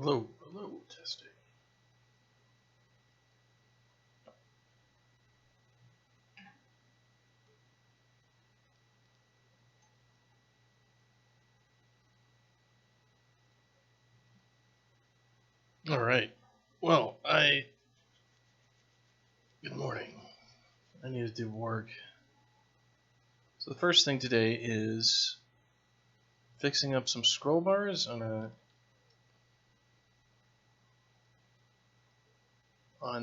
Hello, hello, testing. All right. Well, good morning. I need to do work. So the first thing today is fixing up some scroll bars on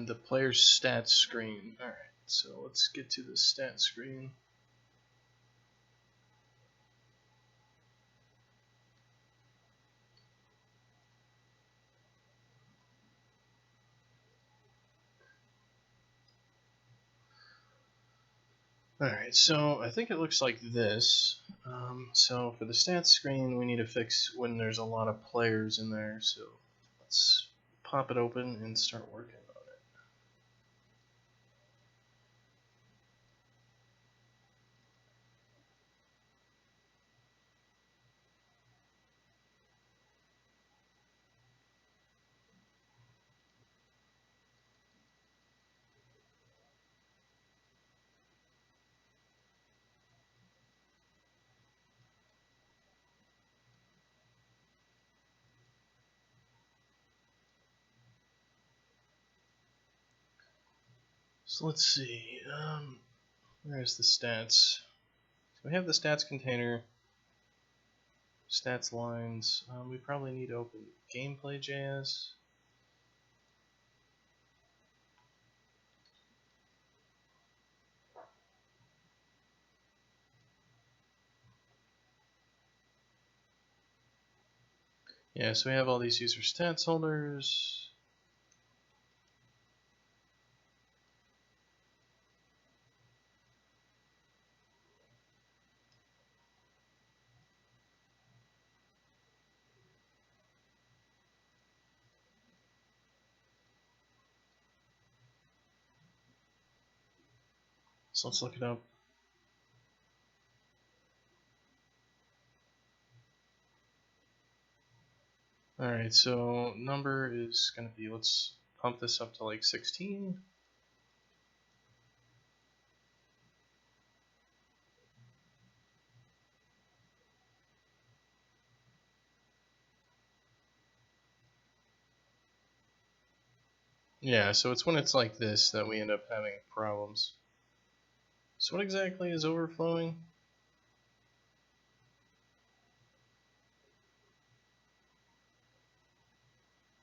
the player's stats screen. All right. So let's get to the stats screen. Alright, so I think it looks like this. So for the stats screen, we need to fix when there's a lot of players in there. So let's pop it open and start working on it. So let's see. Where's the stats? So we have the stats container, stats lines. We probably need to open gameplay.js. Yeah, so we have all these user stats holders. So let's look it up. Alright, so number is going to be, let's pump this up to like 16. Yeah, so it's when it's like this that we end up having problems. So what exactly is overflowing?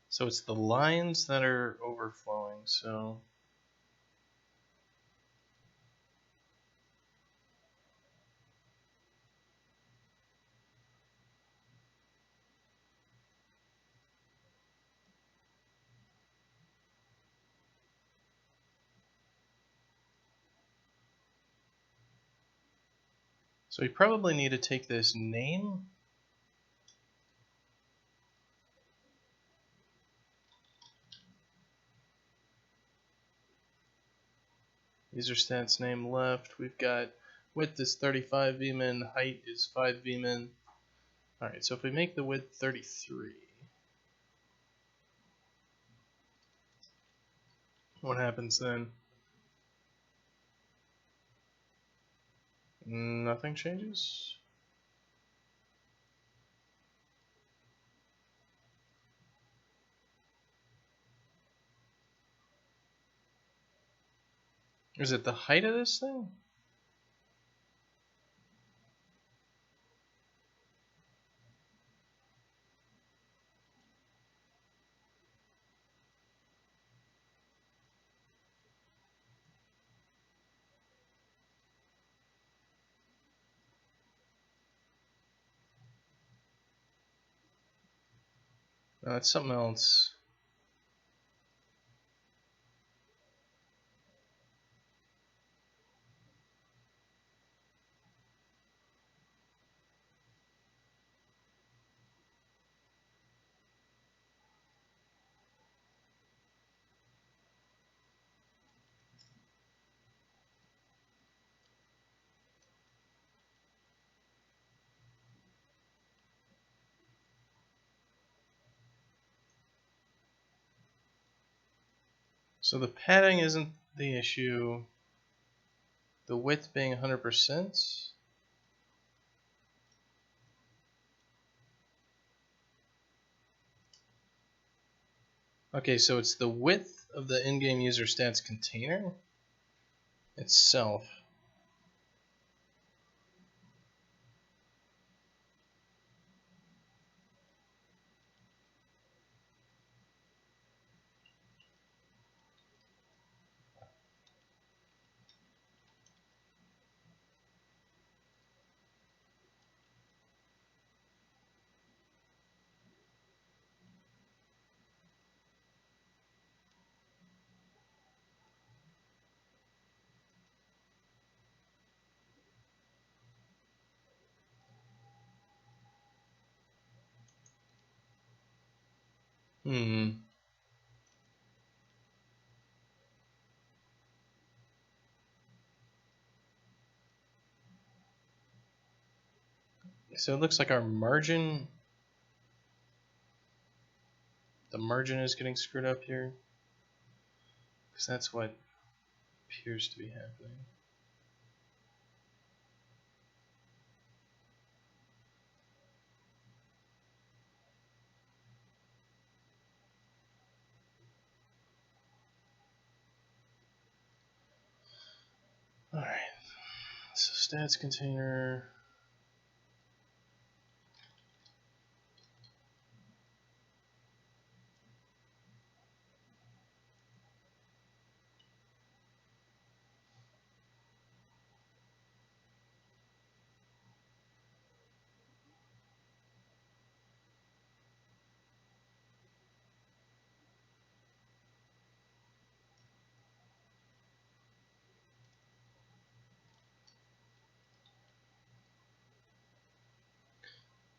So it's the lines that are overflowing, so we probably need to take this name. User stats name left. We've got width is 35 vmin, height is 5 vmin. Alright, so if we make the width 33, what happens then? Nothing changes? Is it the height of this thing? No, it's something else. So the padding isn't the issue. The width being 100%. Okay, so it's the width of the in-game user stats container itself. So it looks like our margin, the margin is getting screwed up here. Because that's what appears to be happening. Alright, so stats container.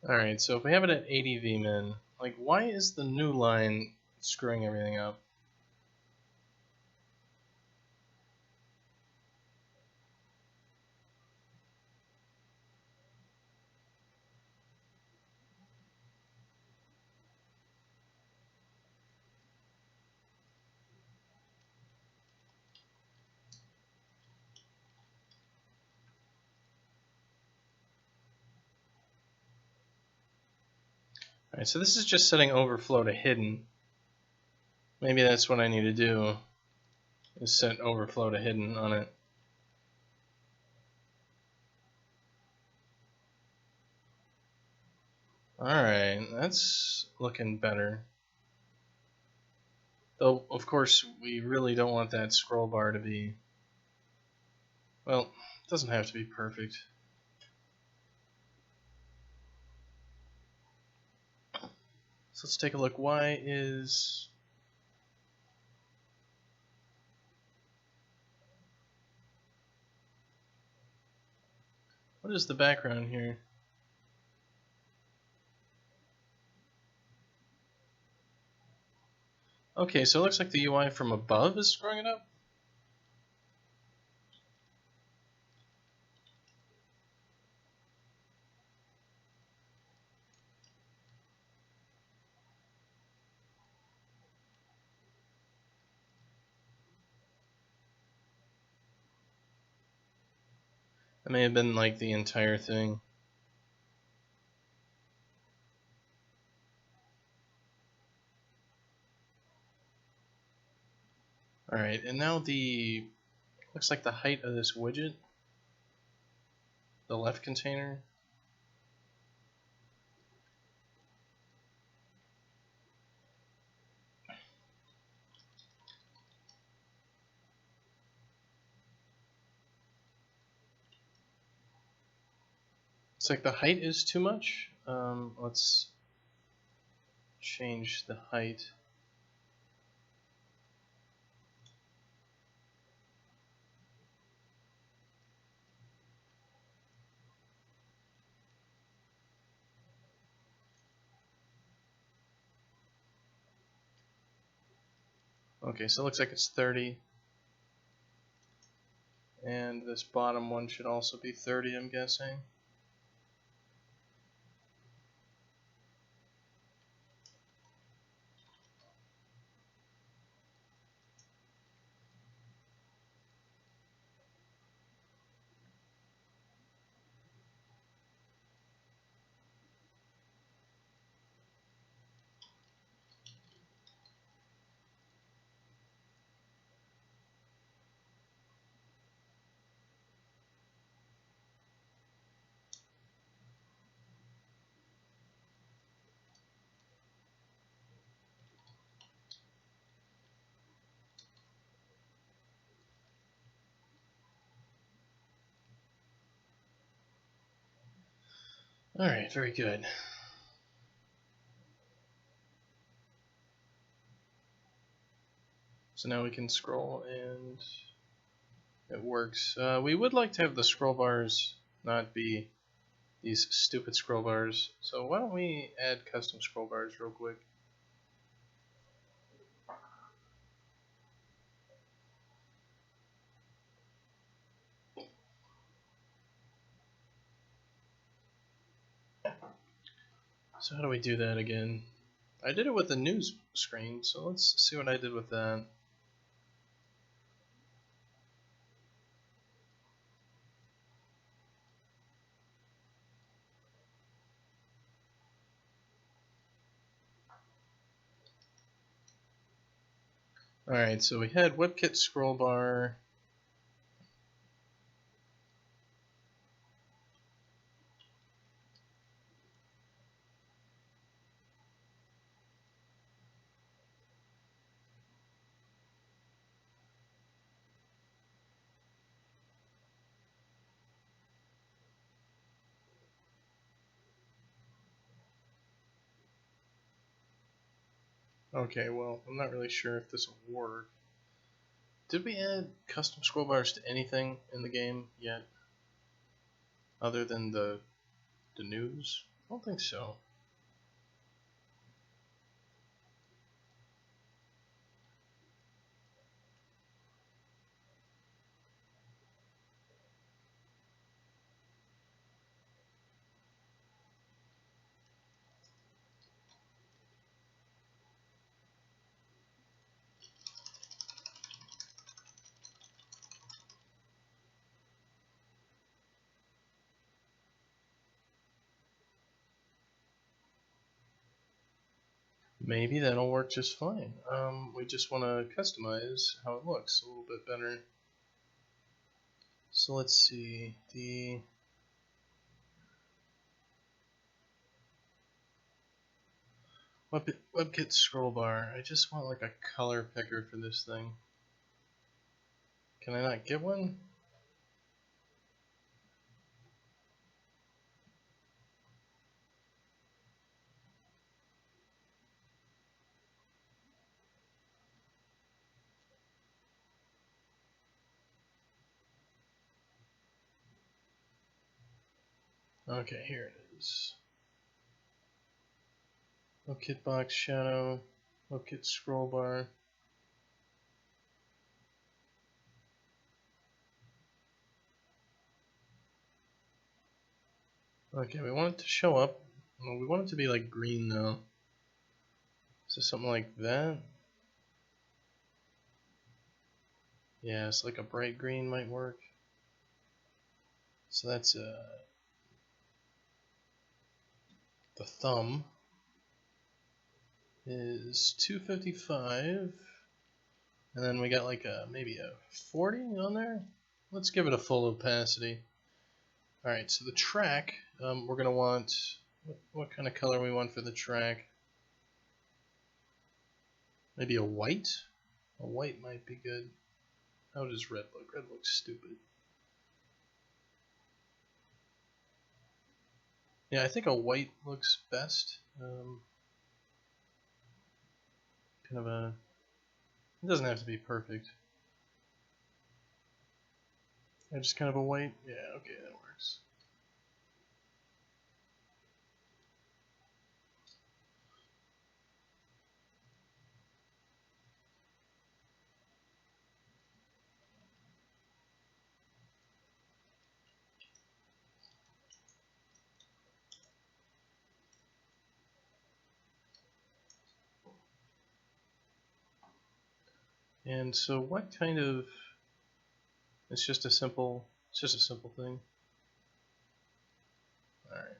Alright, so if we have it at 80 vmin, like why is the new line screwing everything up? Alright, so this is just setting overflow to hidden. Maybe that's what I need to do, is set overflow to hidden on it. Alright, that's looking better. Though, of course, we really don't want that scroll bar to be... Well, it doesn't have to be perfect. So let's take a look. Why is... What is the background here? Okay, so it looks like the UI from above is screwing it up? That may have been like the entire thing. Alright, and now the... Looks like the height of this widget. The left container. It's like the height is too much. Let's change the height. Okay, so it looks like it's 30. And this bottom one should also be 30, I'm guessing. Alright, very good. So now we can scroll and it works. We would like to have the scroll bars not be these stupid scroll bars. So why don't we add custom scroll bars real quick. So how do we do that again? I did it with the news screen, so let's see what I did with that. Alright, so we had WebKit scroll bar. Okay, well, I'm not really sure if this will work. Did we add custom scroll bars to anything in the game yet? Other than the news? I don't think so. Maybe that'll work just fine. We just want to customize how it looks a little bit better. So let's see, the WebKit scroll bar. I just want like a color picker for this thing. Can I not get one? Okay, here it is. WebKit box shadow, WebKit scroll bar. Okay, we want it to show up. Well, we want it to be like green though. So something like that. Yeah, it's like a bright green might work. So that's the thumb is 255, and then we got like maybe a 40 on there. Let's give it a full opacity. All right, so the track, we're gonna want what kind of color we want for the track. Maybe a white. A white might be good. How does red look? Red looks stupid. Yeah, I think a white looks best. Kind of a. It doesn't have to be perfect. Yeah, just kind of a white. Yeah, okay, that works. And so, what kind of? It's just a simple. It's just a simple thing. All right.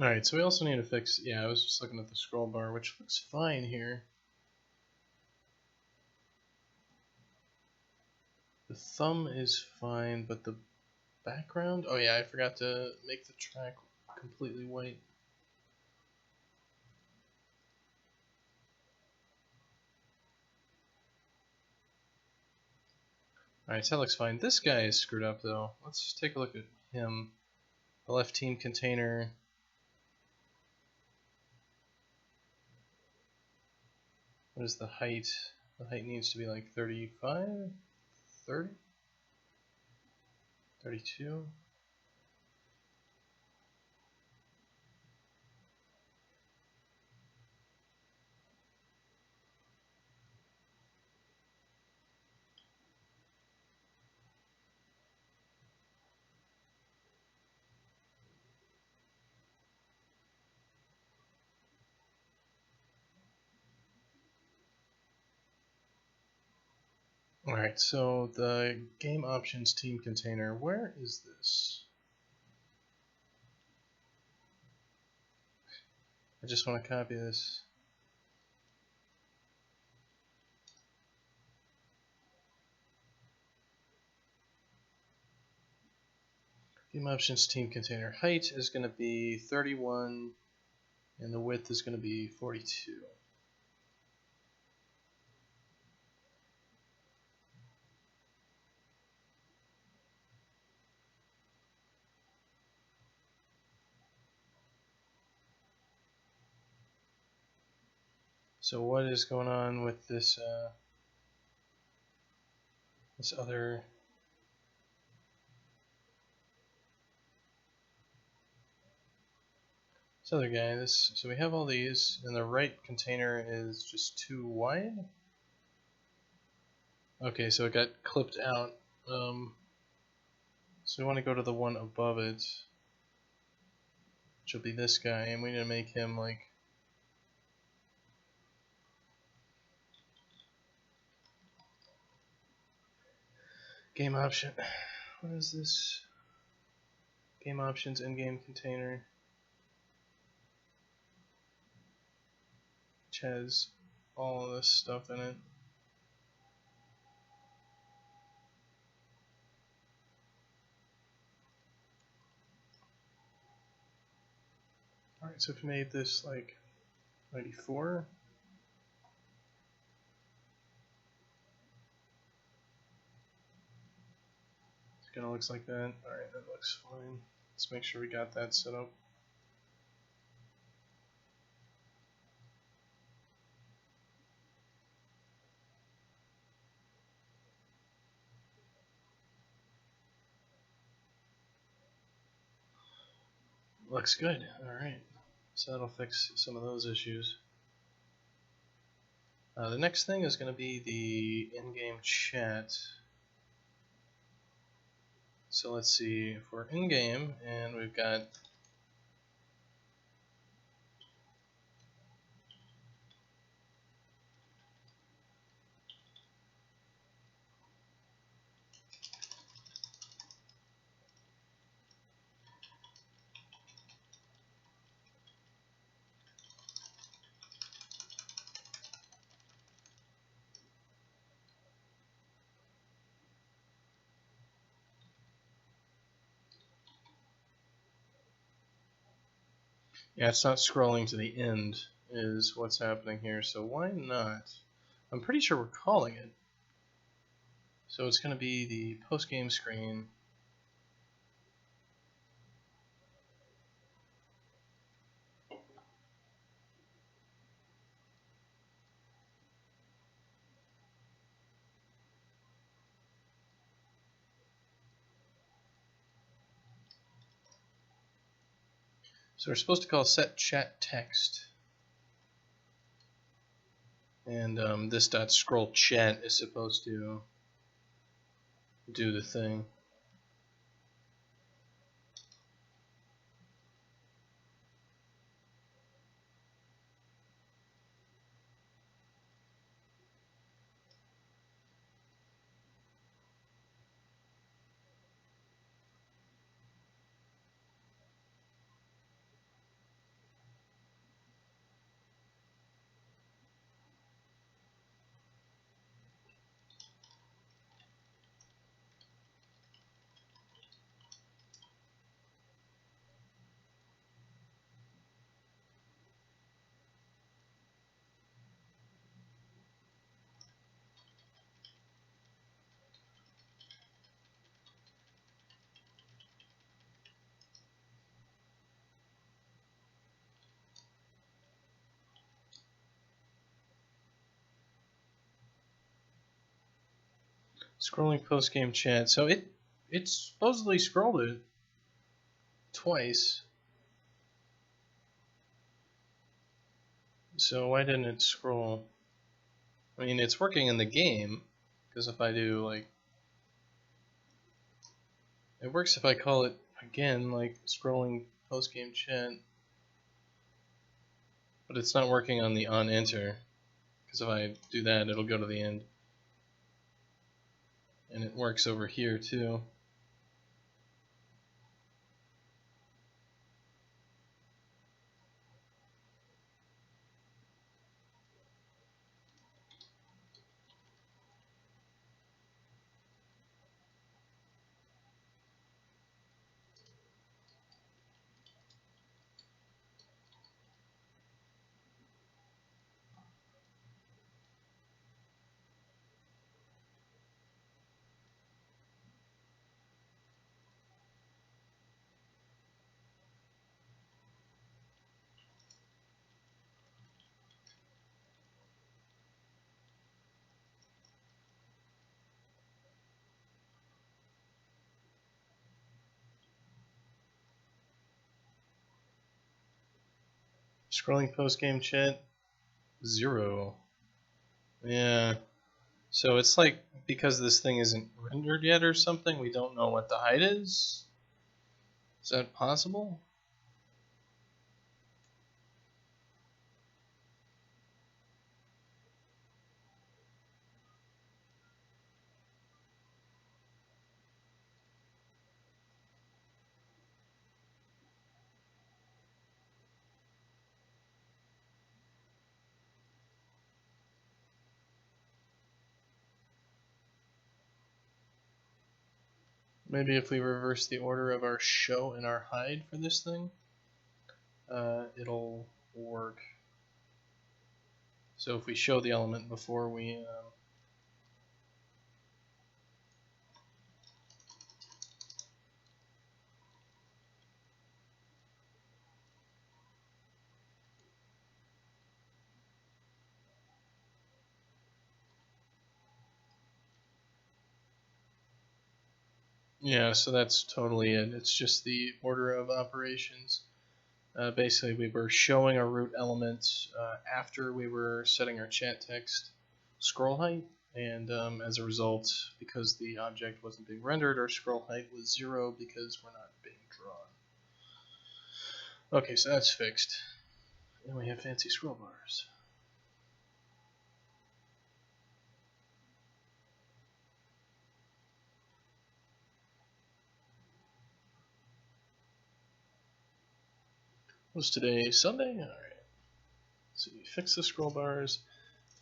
Alright, so we also need to fix, yeah, I was just looking at the scroll bar, which looks fine here. The thumb is fine, but the background? Oh yeah, I forgot to make the track completely white. Alright, so that looks fine. This guy is screwed up though. Let's take a look at him. The left team container. What is the height? The height needs to be like 35? 30? 32? Alright, so the game options team container, where is this? I just want to copy this. Game options team container height is going to be 31 and the width is going to be 42. So what is going on with this this other guy? So we have all these, and the right container is just too wide. Okay, so it got clipped out. So we want to go to the one above it, which will be this guy, and we need to make him like game option. What is this? Game options in-game container, which has all of this stuff in it. Alright, so if we made this like 94, it kind of looks like that. Alright, that looks fine. Let's make sure we got that set up. Looks good. Alright, so that'll fix some of those issues. The next thing is going to be the in-game chat. So let's see, if we're in-game and we've got it's not scrolling to the end is what's happening here, so why not? I'm pretty sure we're calling it. So it's going to be the post-game screen. So we're supposed to call set chat text. And this dot scroll chat is supposed to do the thing. Scrolling post-game chat. So it supposedly scrolled it twice. So why didn't it scroll? I mean, it's working in the game, because if I do, like, it works if I call it, again, like, scrolling post-game chat, but it's not working on the on-enter, because if I do that, it'll go to the end. And it works over here, too. Scrolling post-game chat, 0. Yeah. So it's like, because this thing isn't rendered yet or something, we don't know what the height is? Is that possible? Maybe if we reverse the order of our show and our hide for this thing, it'll work. So if we show the element before we... yeah, so that's totally it. It's just the order of operations. Basically, we were showing our root element after we were setting our chat text scroll height, and as a result, because the object wasn't being rendered, our scroll height was 0 because we're not being drawn. Okay, so that's fixed. And we have fancy scroll bars. Was today Sunday? Alright. So we fix the scroll bars,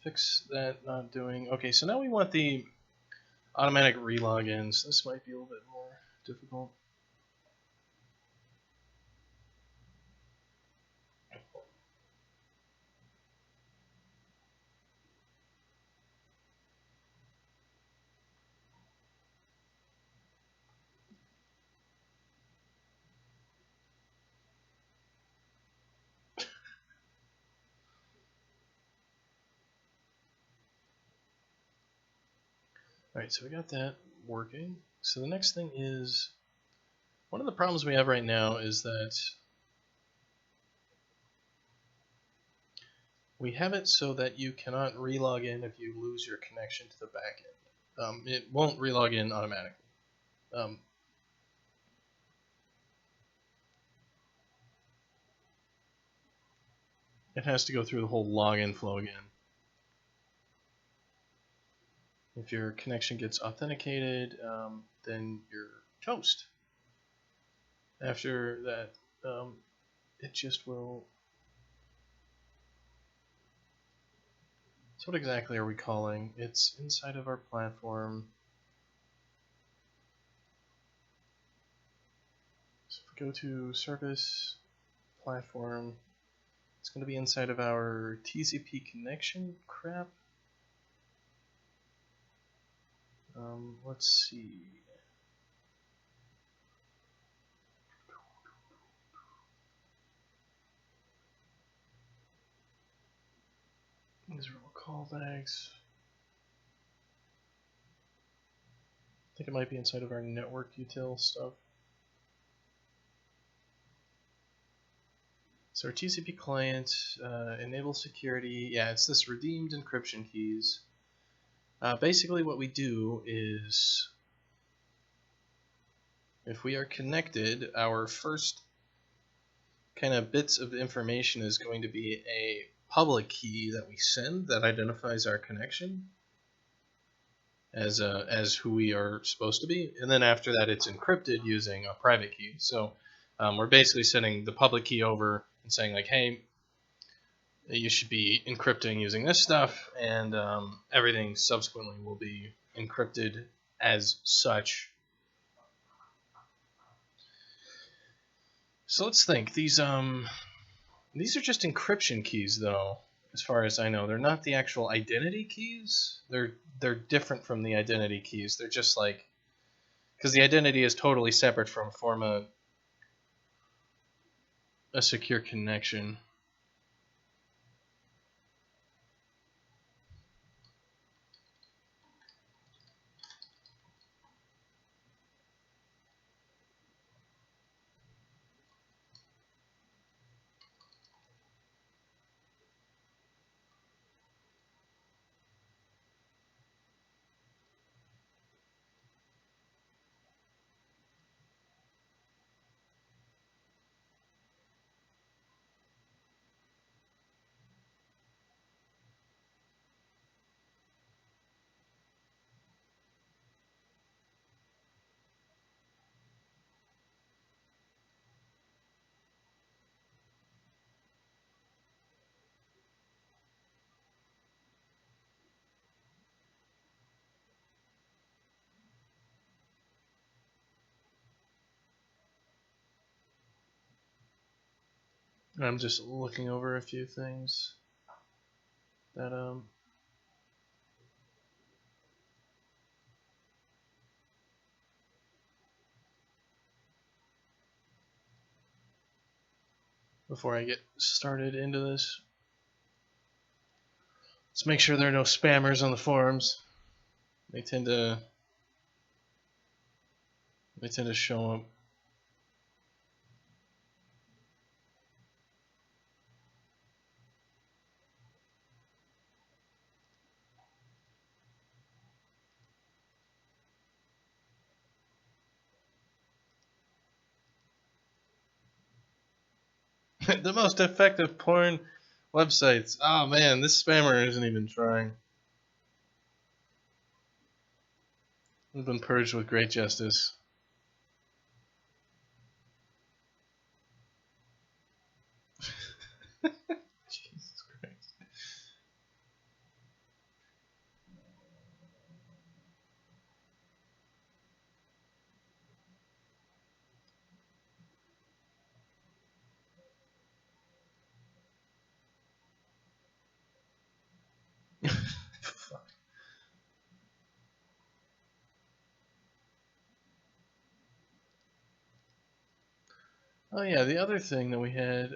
fix that not doing. Okay, so now we want the automatic relogins. This might be a little bit more difficult. Alright, so we got that working. So the next thing is, one of the problems we have right now is that we have it so that you cannot relog in if you lose your connection to the backend. It won't relog in automatically. It has to go through the whole login flow again. If your connection gets authenticated, then you're toast. After that, it just will... So what exactly are we calling? It's inside of our platform. So if we go to service, platform, it's going to be inside of our TCP connection crap. Let's see. These are all callbacks. think it might be inside of our network util stuff. So our TCP client, enable security, yeah, it's this redeemed encryption keys. Basically what we do is, if we are connected, our first kind of bits of information is going to be a public key that we send that identifies our connection as who we are supposed to be, and then after that it's encrypted using a private key. So we're basically sending the public key over and saying like, hey, you should be encrypting using this stuff, and everything subsequently will be encrypted as such. So let's think. These are just encryption keys, though. As far as I know, they're not the actual identity keys. They're different from the identity keys. They're just like, because the identity is totally separate from form a secure connection. And I'm just looking over a few things that before I get started into this. Let's make sure there are no spammers on the forums. They tend to show up. The most effective porn websites. Oh man, this spammer isn't even trying. We've been purged with great justice. Jesus Christ. Fuck. Oh yeah, the other thing that we had.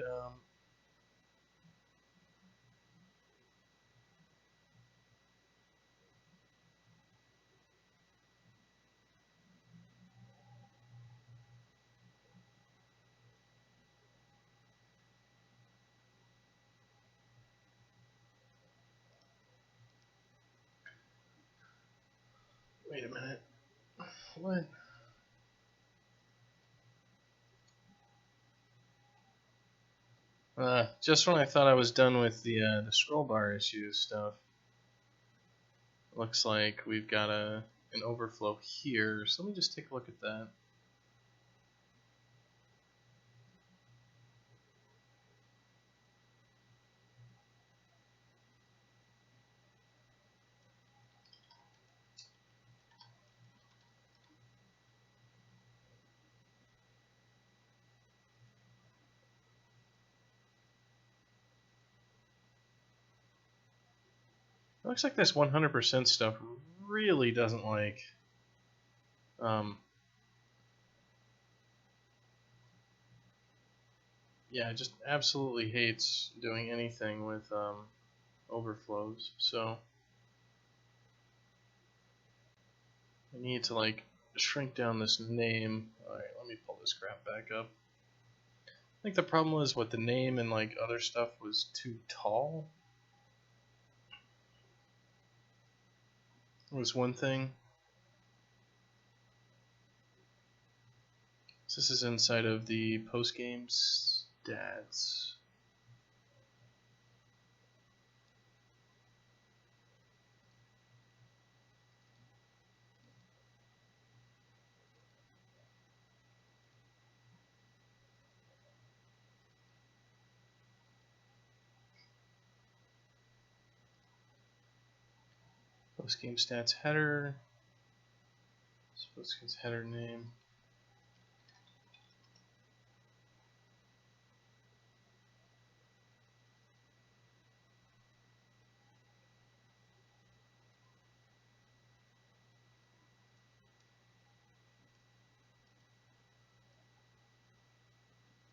Wait a minute. What? Just when I thought I was done with the scroll bar issue stuff, looks like we've got an overflow here. So let me just take a look at that. It looks like this 100% stuff really doesn't like. Yeah, it just absolutely hates doing anything with overflows. So I need to like shrink down this name. Alright, let me pull this crap back up. I think the problem was with the name and like other stuff was too tall. It was one thing. So this is inside of the post-game stats. Post-game stats header. Post-game header name.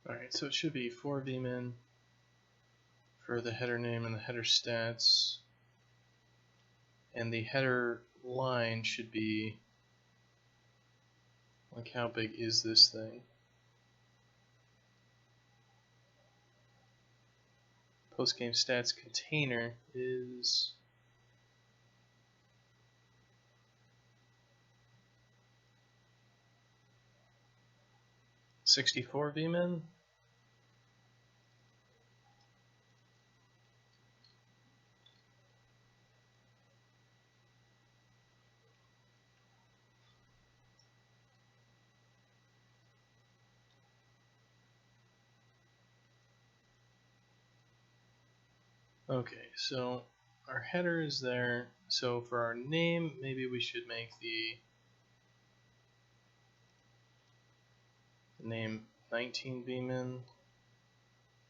Alright, so it should be 4 vmin for the header name and the header stats. And the header line should be, like, how big is this thing? Post-game stats container is 64 vmin. Okay, so our header is there. So for our name, maybe we should make the name 19 vmin.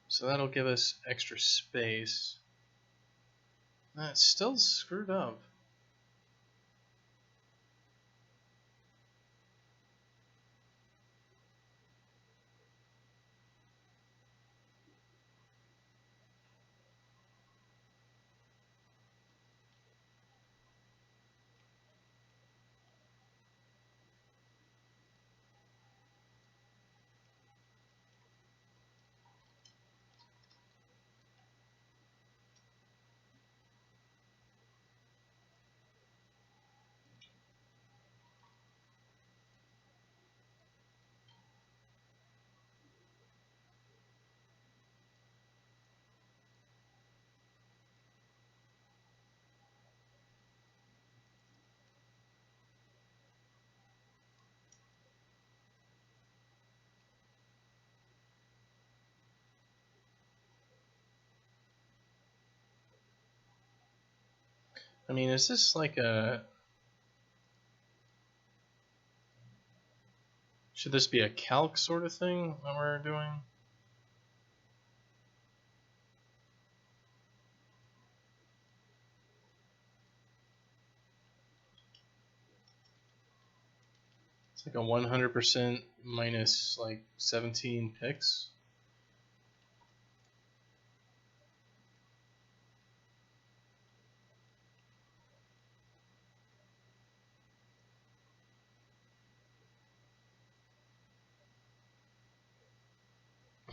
So that'll give us extra space. That's still screwed up. I mean, is this like a... Should this be a calc sort of thing that we're doing? It's like a 100% minus like 17 pixels.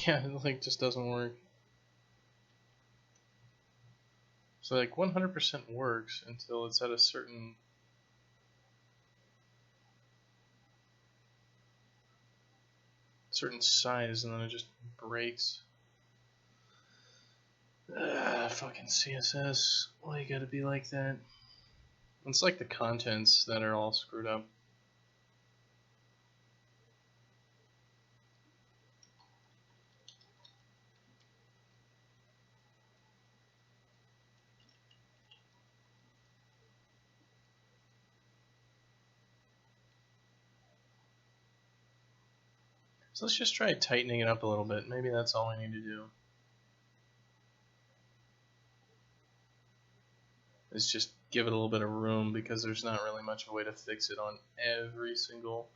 Yeah, it like just doesn't work. So like 100% works until it's at a certain size, and then it just breaks. Fucking CSS. Why you gotta be like that? It's like the contents that are all screwed up. So let's just try tightening it up a little bit. Maybe that's all I need to do. Is just give it a little bit of room, because there's not really much of a way to fix it on every single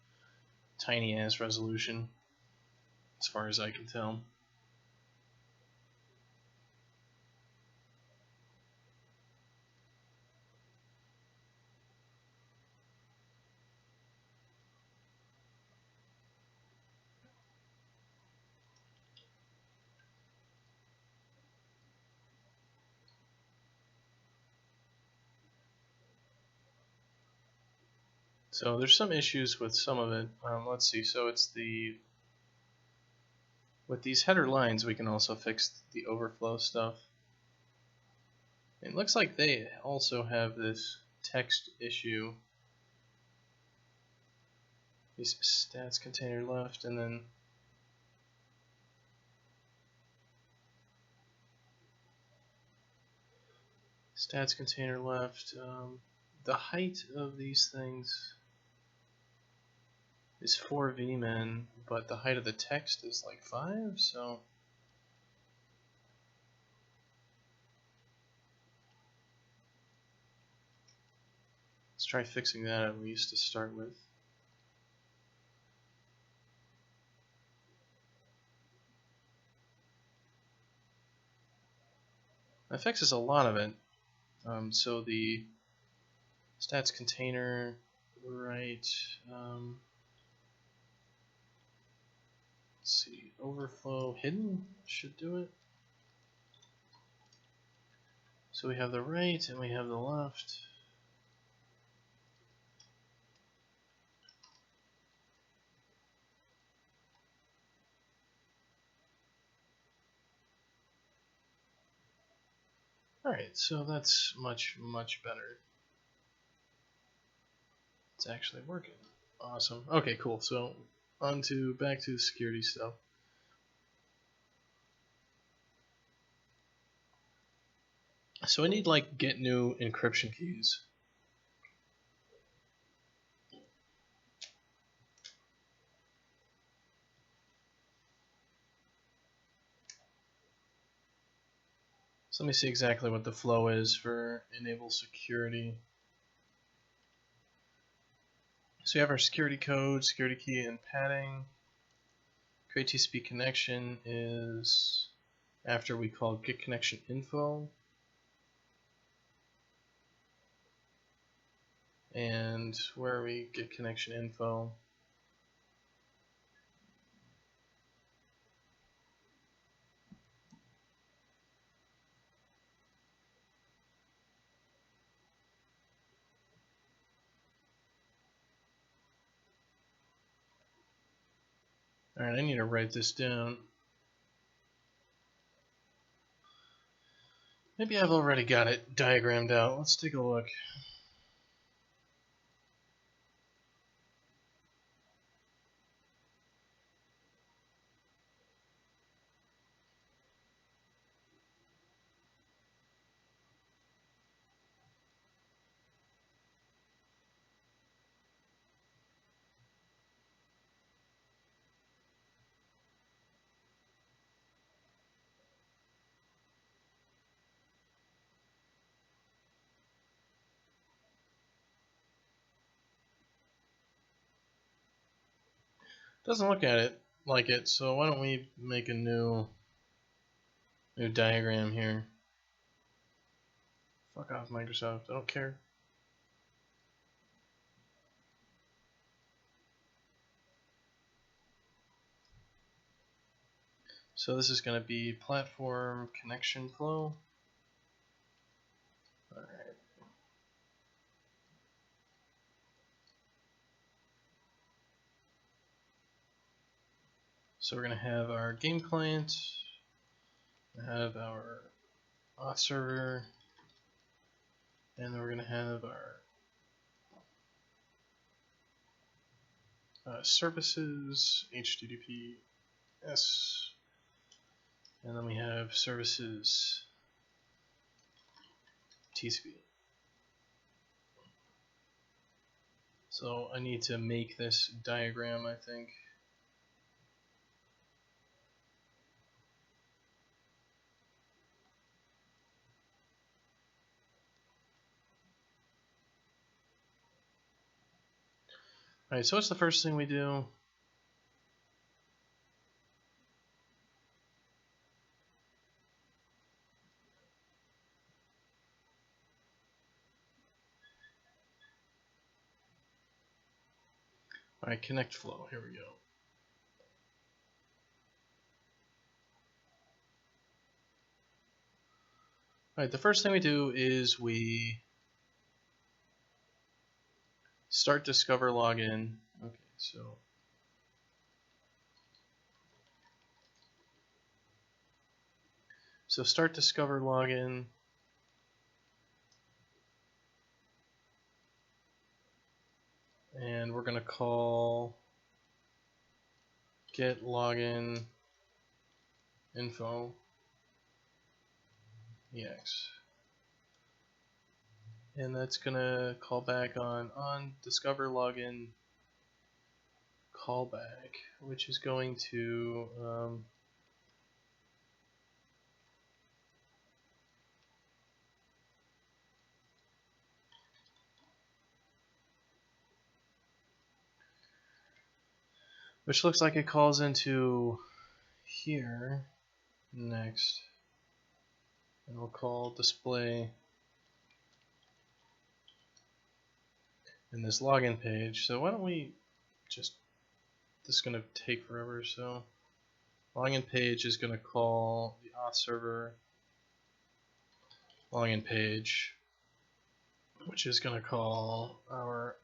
tiny ass resolution, as far as I can tell. So there's some issues with some of it. Let's see. So it's with these header lines, we can also fix the overflow stuff. It looks like they also have this text issue. These stats container left, and then stats container left. The height of these things is 4 vmin, but the height of the text is like 5, so let's try fixing that at least to start with. That fixes a lot of it. So the stats container, right, let's see, overflow hidden should do it. So we have the right and we have the left. Alright, so that's much better. It's actually working. Awesome. Okay, cool. So back to the security stuff. So I need like get new encryption keys. So let me see exactly what the flow is for enable security. So we have our security code, security key, and padding. Create TCP connection is after we call get connection info. And where we get connection info. Alright, I need to write this down. Maybe I've already got it diagrammed out. Let's take a look. Doesn't look at it like it, so why don't we make a new diagram here. Fuck off, Microsoft. I don't care. So this is going to be platform connection flow. Alright. So we're going to have our game client, have our auth server, and then we're going to have our services, HTTPS, and then we have services TCP. So I need to make this diagram, I think. Alright, so what's the first thing we do? Alright, connect flow, here we go. Alright, the first thing we do is we start discover login. Okay, so start discover login. And we're going to call get login info ex. And that's going to call back on discover login callback, which is going to which looks like it calls into here next, and we'll call display in this login page. So why don't we just, this is going to take forever, so login page is going to call the auth server login page, which is going to call our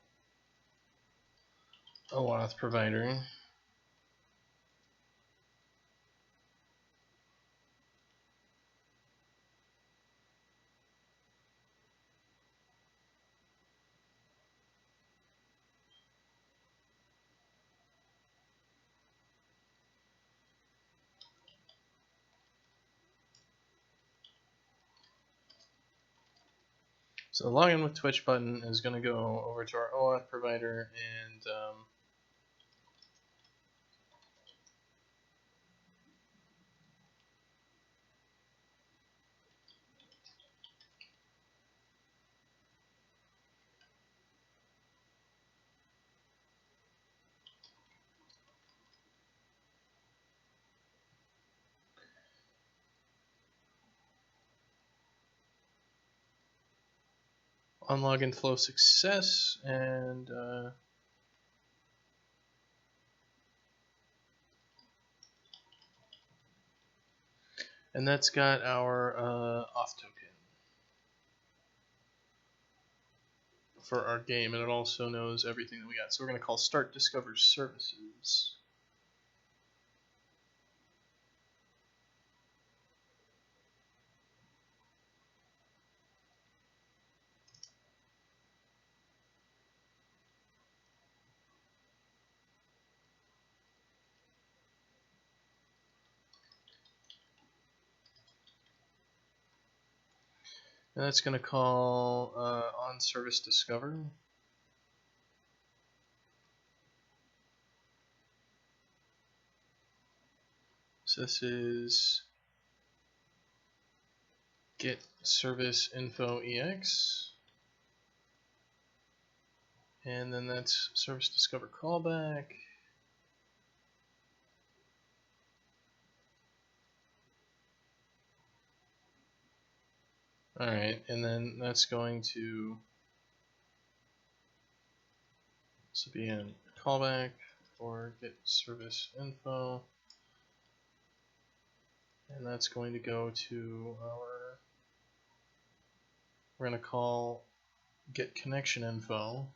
OAuth provider. So the login with Twitch button is going to go over to our OAuth provider, and on login flow success, and that's got our auth token for our game, and it also knows everything that we got. So we're going to call start discover services. And that's going to call on service discover. So this is get service info ex, and then that's service discover callback. Alright, and then that's going to be a callback for get service info, and that's going to go to our, we're going to call get connection info.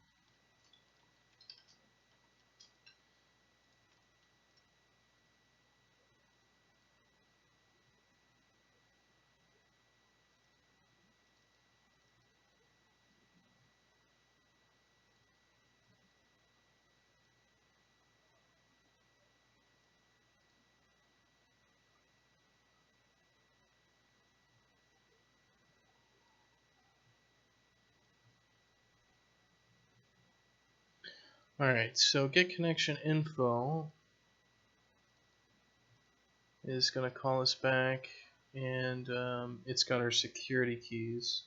Alright, so get connection info is going to call us back, and it's got our security keys.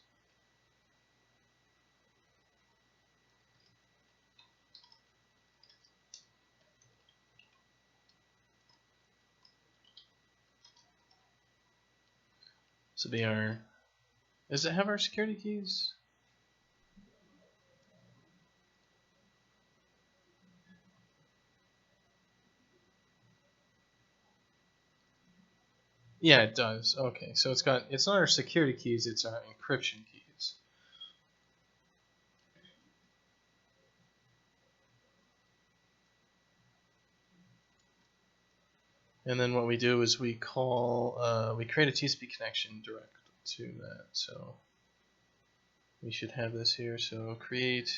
So be our, does it have our security keys? Yeah, it does. Okay, so it's got, it's not our security keys, it's our encryption keys. And then what we do is we call, we create a TCP connection direct to that. So we should have this here. So create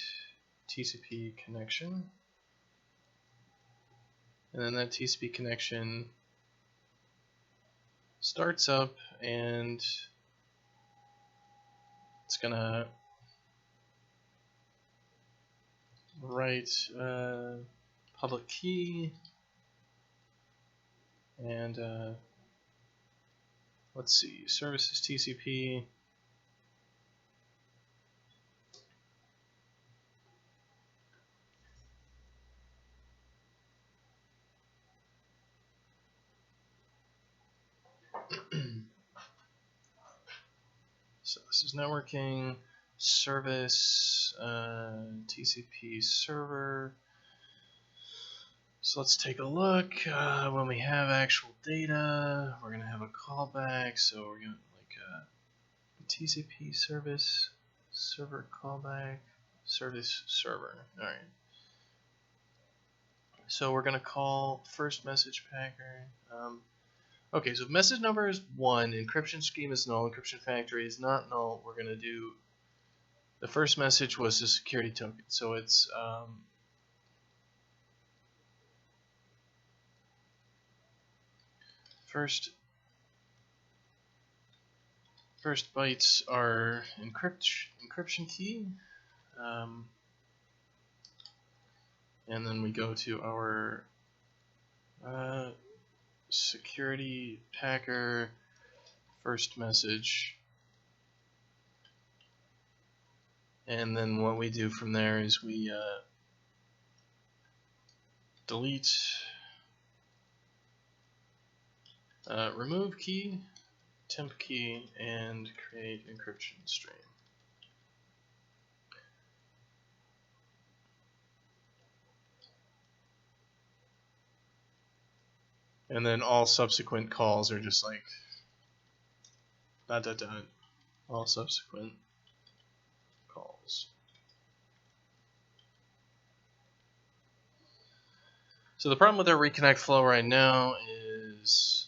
TCP connection. And then that TCP connection starts up and it's gonna write public key and let's see, services TCP. So this is networking, service, TCP server. So let's take a look. When we have actual data, we're gonna have a callback. So we're gonna TCP service, server callback, service server. All right. So we're gonna call first message packer. Okay, so if message number is 1, encryption scheme is null, encryption factory is not null. We're gonna do the first message was the security token, so it's first bytes are encryption key, and then we go to our security packer first message, and then what we do from there is we delete remove key, temp key, and create encryption stream. And then all subsequent calls are just like ... all subsequent calls. So the problem with our reconnect flow right now is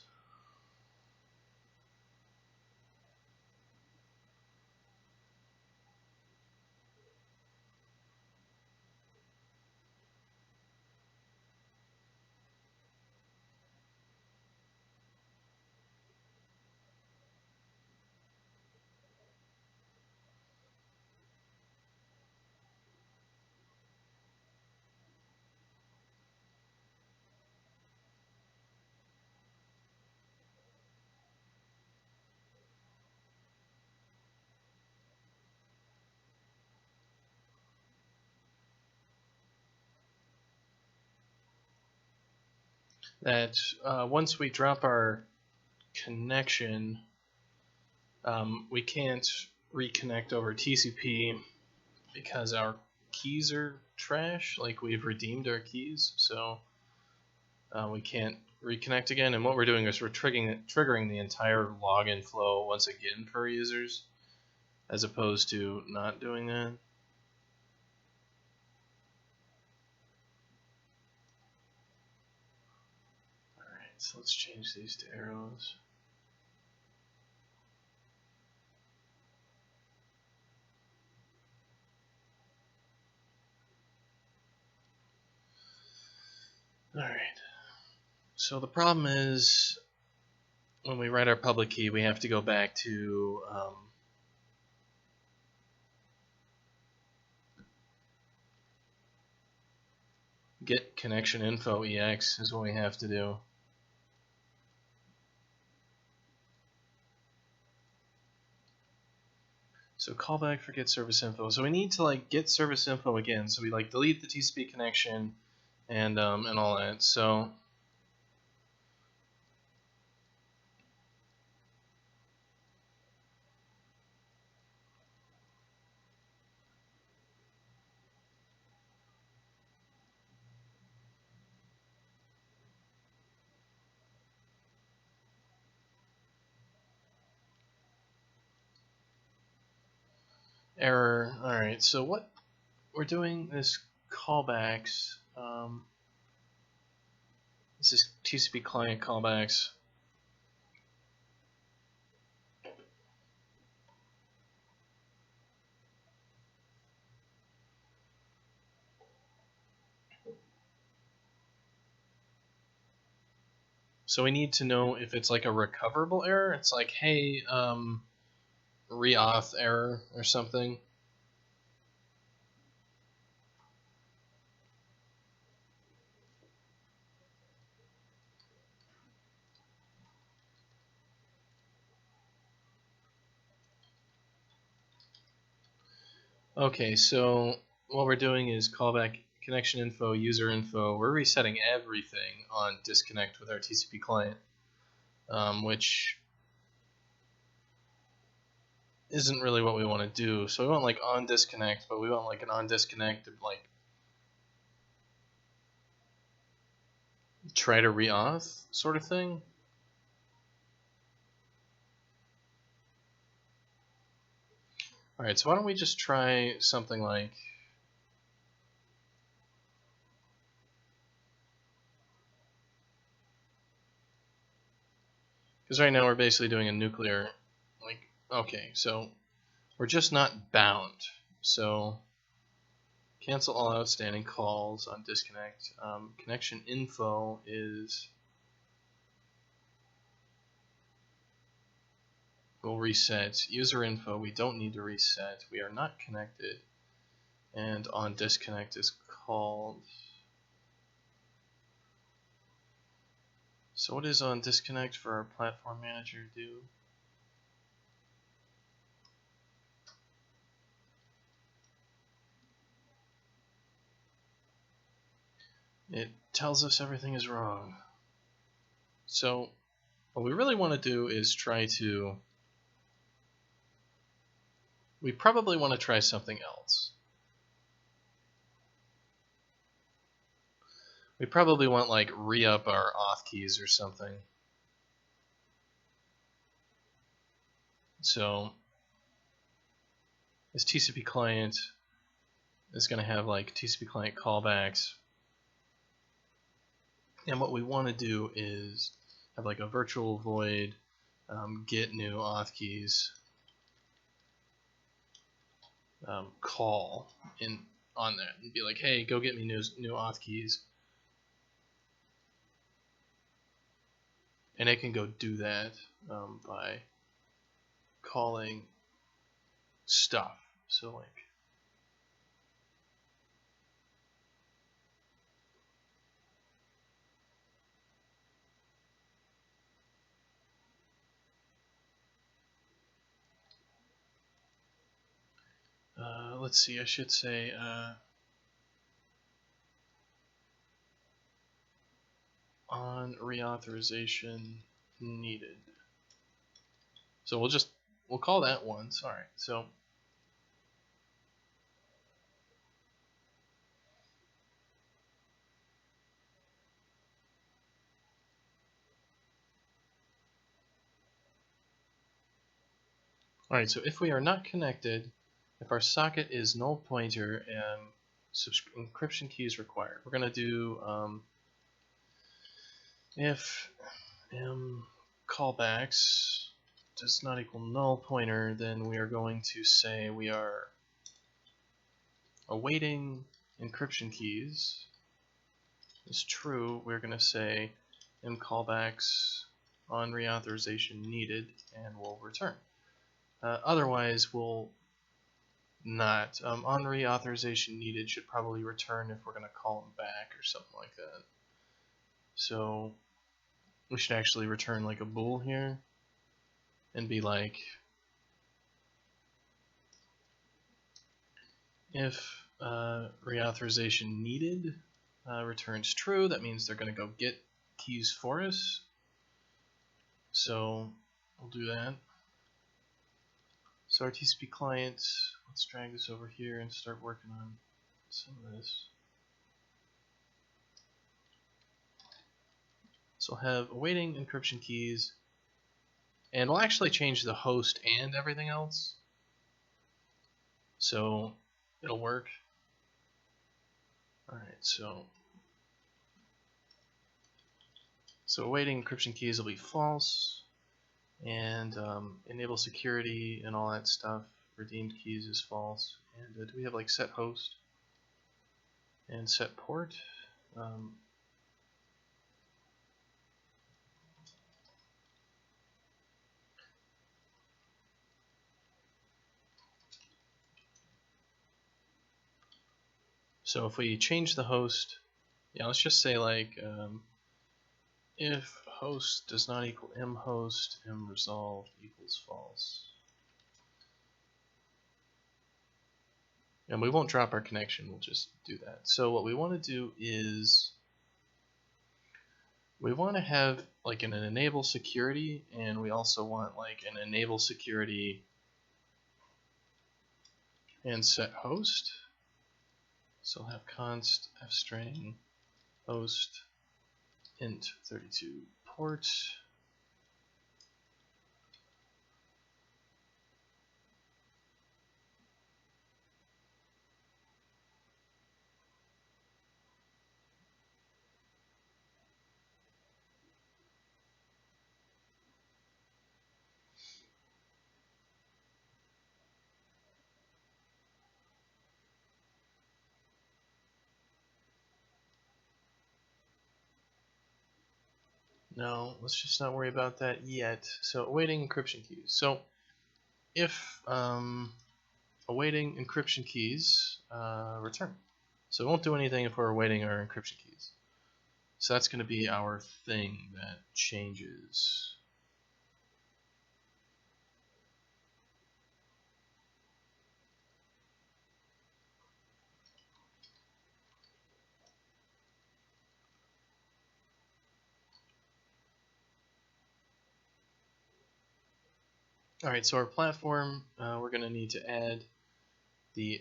that once we drop our connection, we can't reconnect over TCP because our keys are trash, like we've redeemed our keys, so we can't reconnect again. And what we're doing is we're triggering the entire login flow once again for users, as opposed to not doing that. Alright, so let's change these to arrows. Alright, so the problem is when we write our public key, we have to go back to get connection info EX is what we have to do. So callback for get service info. So we need to like get service info again. So we like delete the TCP connection and all that. So error. All right. So what we're doing is callbacks. This is TCP client callbacks. So we need to know if it's like a recoverable error. It's like, hey, reauth error or something. Okay, so what we're doing is callback connection info, user info. We're resetting everything on disconnect with our TCP client, which isn't really what we want to do. So we want like on disconnect, but we want like an on disconnect to like try to reauth sort of thing. Alright, so why don't we just try something like, because right now we're basically doing a nuclear, like, okay, so we're just not bound. So cancel all outstanding calls on disconnect. Connection info is, we'll reset. User info, we don't need to reset. We are not connected. And on disconnect is called. So what does on disconnect for our platform manager do? It tells us everything is wrong. So what we really want to do is try to, we probably want to try something else. We probably want like re-up our auth keys or something. So this TCP client is going to have like TCP client callbacks. And what we want to do is have like a virtual void get new auth keys call in on that and be like, hey, go get me new auth keys. And it can go do that by calling stuff. So like let's see, I should say on reauthorization needed. So we'll call that once. All right. So all right. So if we are not connected, if our socket is null pointer and encryption key is required, we're going to do if callbacks does not equal null pointer, then we are going to say we are awaiting encryption keys is true. We're going to say callbacks on reauthorization needed, and we'll return. Otherwise, we'll not. On reauthorization needed should probably return if we're going to call them back or something like that. So we should actually return like a bool here and be like, if reauthorization needed returns true, that means they're going to go get keys for us. So we'll do that. So our TCP client, let's drag this over here and start working on some of this. So we'll have awaiting encryption keys, and we'll actually change the host and everything else. So it'll work. Alright, so So awaiting encryption keys will be false, and enable security and all that stuff. Redeemed keys is false. And do we have like set host and set port? So if we change the host, yeah, let's just say like if host does not equal mhost, mresolved equals false. And we won't drop our connection, we'll just do that. So what we want to do is we want to have like an enable security, and we also want like an enable security and set host. So I'll have const fstring host int 32 port. No, let's just not worry about that yet. So awaiting encryption keys. So if awaiting encryption keys, return. So it won't do anything if we're awaiting our encryption keys. So that's going to be our thing that changes. Alright, so our platform, we're going to need to add the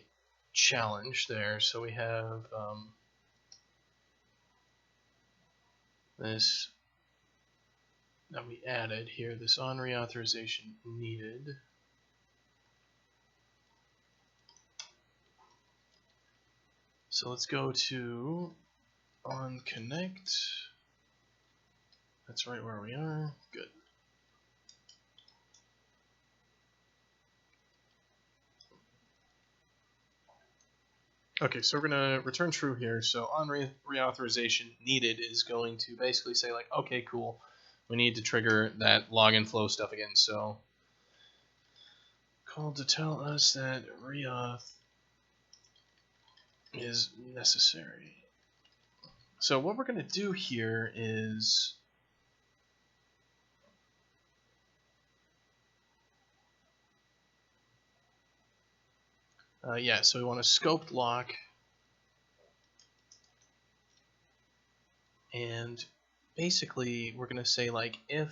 challenge there. So we have this that we added here, this on reauthorization needed. So let's go to on connect. That's right where we are. Good. Okay, so we're going to return true here. So on reauthorization needed is going to basically say like, okay, cool. We need to trigger that login flow stuff again. So called to tell us that reauth is necessary. So what we're going to do here is yeah, so we want a scoped lock, and basically we're going to say like if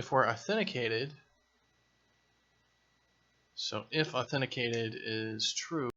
we're authenticated, so if authenticated is true,